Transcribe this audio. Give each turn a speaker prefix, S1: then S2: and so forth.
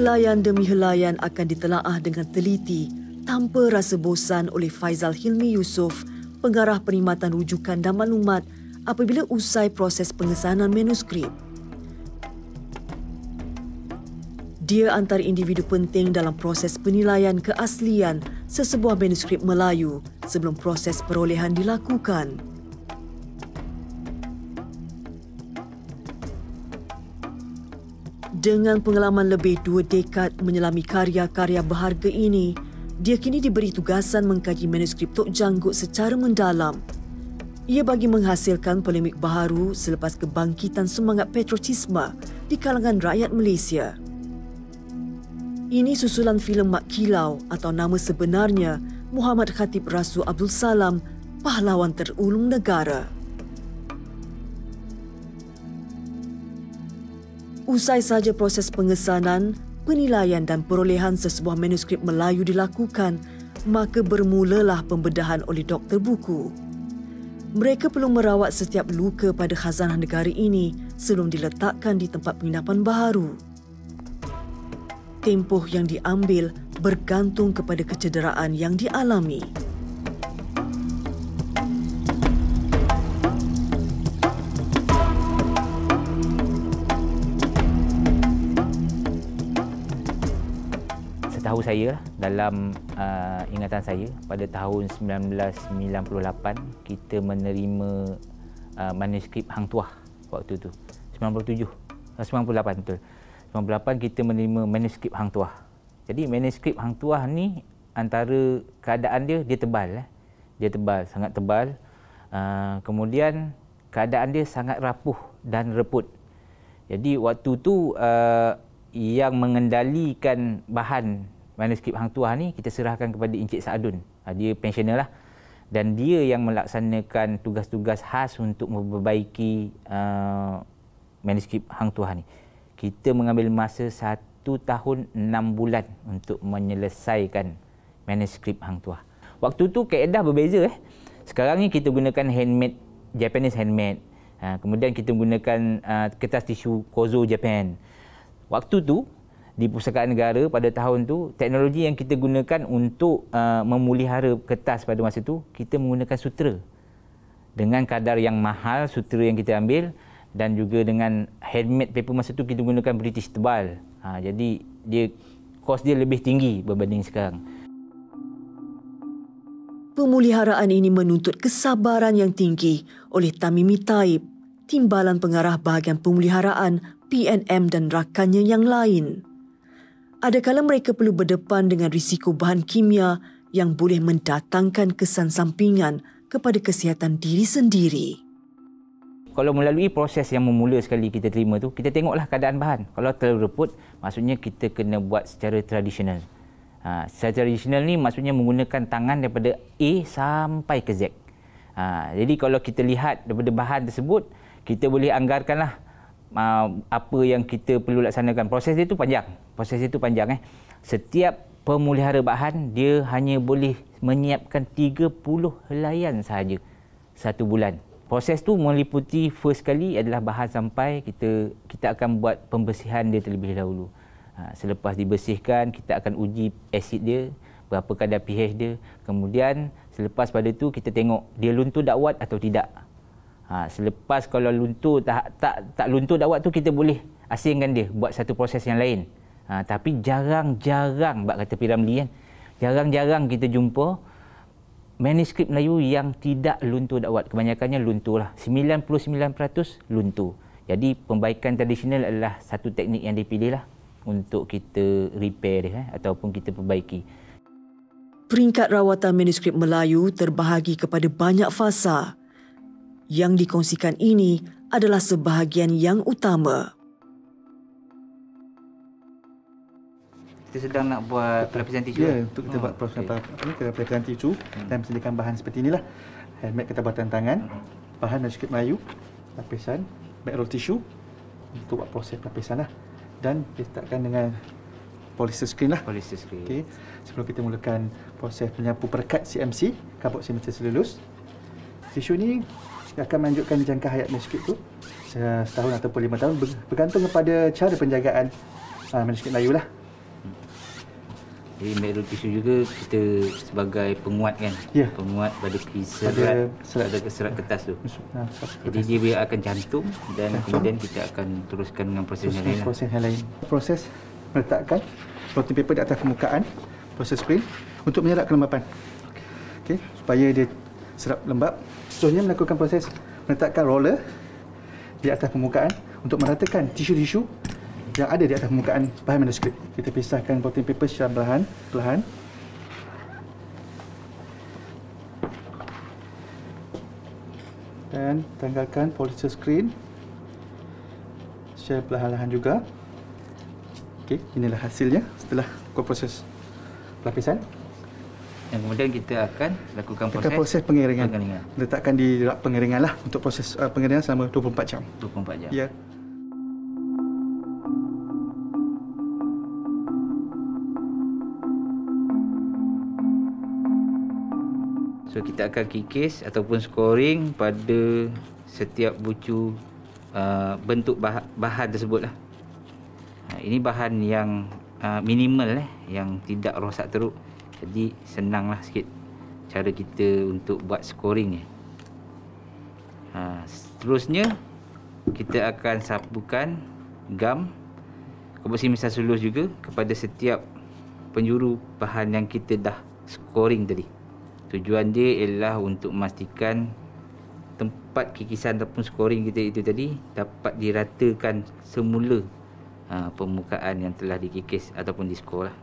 S1: Helaian demi helaian akan ditelaah dengan teliti tanpa rasa bosan oleh Faizal Hilmi Yusof, pengarah perkhidmatan rujukan dan maklumat apabila usai proses pengesanan manuskrip. Dia antara individu penting dalam proses penilaian keaslian sesebuah manuskrip Melayu sebelum proses perolehan dilakukan. Dengan pengalaman lebih 2 dekad menyelami karya-karya berharga ini, dia kini diberi tugasan mengkaji manuskrip Tok Janggut secara mendalam. Ia bagi menghasilkan polemik baharu selepas kebangkitan semangat patriotisme di kalangan rakyat Malaysia. Ini susulan filem Mak Kilau atau nama sebenarnya Muhammad Khatib Rasul Abdul Salam, pahlawan terulung negara. Usai saja proses pengesanan, penilaian dan perolehan sesebuah manuskrip Melayu dilakukan, maka bermulalah pembedahan oleh doktor buku. Mereka perlu merawat setiap luka pada khazanah negara ini sebelum diletakkan di tempat penginapan baharu. Tempoh yang diambil bergantung kepada kecederaan yang dialami.
S2: Setahu saya, dalam ingatan saya, pada tahun 1998 kita menerima manuskrip Hang Tuah waktu itu. 98 betul. 98 kita menerima manuskrip Hang Tuah. Jadi manuskrip Hang Tuah ni antara keadaan dia tebal. Dia tebal, sangat tebal. Kemudian keadaan dia sangat rapuh dan reput. Jadi waktu tu yang mengendalikan bahan manuskrip Hang Tuah ni kita serahkan kepada Encik Saadun. Dia pensioner lah. Dan dia yang melaksanakan tugas-tugas khas untuk memperbaiki manuskrip Hang Tuah ni. Kita mengambil masa 1 tahun 6 bulan untuk menyelesaikan manuskrip Hang Tuah. Waktu tu kaedah berbeza. Sekarang ni kita gunakan handmade, Japanese handmade. Kemudian kita gunakan kertas tisu Kozo Japan. Waktu tu di Pustakaan Negara pada tahun tu, teknologi yang kita gunakan untuk memelihara kertas pada masa tu, kita menggunakan sutera. Dengan kadar yang mahal sutera yang kita ambil, dan juga dengan handmade paper masa tu kita gunakan British tebal. Jadi kos dia lebih tinggi berbanding sekarang.
S1: Pemuliharaan ini menuntut kesabaran yang tinggi oleh Tamimi Taib, Timbalan Pengarah Bahagian Pemuliharaan PNM dan rakannya yang lain. Adakala mereka perlu berdepan dengan risiko bahan kimia yang boleh mendatangkan kesan sampingan kepada kesihatan diri sendiri.
S2: Kalau melalui proses yang memula sekali kita terima tu, kita tengoklah keadaan bahan. Kalau terlalu reput, maksudnya kita kena buat secara tradisional. Secara tradisional ni maksudnya menggunakan tangan daripada A sampai ke Z. Jadi kalau kita lihat daripada bahan tersebut, kita boleh anggarkanlah apa yang kita perlu laksanakan. Proses dia tu panjang. Setiap pemelihara bahan, dia hanya boleh menyiapkan 30 helaian sahaja 1 bulan. Proses tu meliputi first kali adalah bahan sampai kita akan buat pembersihan dia terlebih dahulu. Selepas dibersihkan, kita akan uji asid dia, berapa kadar pH dia. Kemudian selepas pada tu kita tengok dia luntur dakwat atau tidak. Selepas kalau luntur tak luntur dakwat tu, kita boleh asingkan dia buat satu proses yang lain. Tapi jarang-jarang, bak kata P. Ramlee kan, jarang-jarang kita jumpa manuskrip Melayu yang tidak luntur dakwat. Kebanyakannya luntur lah. 99% luntur. Jadi pembaikan tradisional adalah satu teknik yang dipilih lah untuk kita repair dia ataupun kita perbaiki.
S1: Peringkat rawatan manuskrip Melayu terbahagi kepada banyak fasa. Yang dikongsikan ini adalah sebahagian yang utama.
S2: Kita sedang nak buat pelapisan tisu.
S3: Ya, untuk kita buat pelapisan tisu dan sediakan bahan seperti inilah. Handmade kita buatan tangan, bahan manuskrip Melayu, lapisan, back roll tisu untuk buat proses pelapisan lah. Dan diletakkan dengan polyester screen lah.
S2: Polyester screen.
S3: Okey. Sebelum kita mulakan proses penyapu perekat CMC, carboxymethyl cellulose. Tisu ni akan menunjukkan jangka hayat manuskrip tu setahun ataupun 5 tahun, bergantung kepada cara penjagaan manuskrip Melayu lah.
S2: Jadi matte roll tissue juga kita sebagai penguat kan.
S3: Ya.
S2: Penguat pada serat kertas tu. Jadi dia biar akan cantum dan kemudian kita akan teruskan dengan proses yang lain.
S3: Proses yang lain. Proses meletakkan blotting paper di atas permukaan, proses print untuk menyerap kelembapan. Okey, supaya dia serap lembab. Seterusnya melakukan proses meletakkan roller di atas permukaan untuk meratakan tisu-tisu yang ada di atas permukaan bahan manuskrip. Kita pisahkan blotting paper secara perlahan. Dan tanggalkan polyester screen secara perlahan-lahan juga. Okey, inilah hasilnya setelah proses pelapisan.
S2: Dan kemudian kita akan lakukan
S3: proses pengeringan. Letakkan di rak pengeringan lah untuk proses pengeringan selama 24 jam.
S2: 24 jam.
S3: Ya.
S2: So kita akan kikis ataupun scoring pada setiap bucu bentuk bahan tersebut lah. Ini bahan yang minimal yang tidak rosak teruk. Jadi senanglah sikit cara kita untuk buat scoring ni. Seterusnya kita akan sapukan gam komposi misal sulus juga kepada setiap penjuru bahan yang kita dah scoring tadi. Tujuan dia ialah untuk memastikan tempat kikisan ataupun scoring kita itu tadi dapat diratakan semula permukaan yang telah dikikis ataupun diskor lah.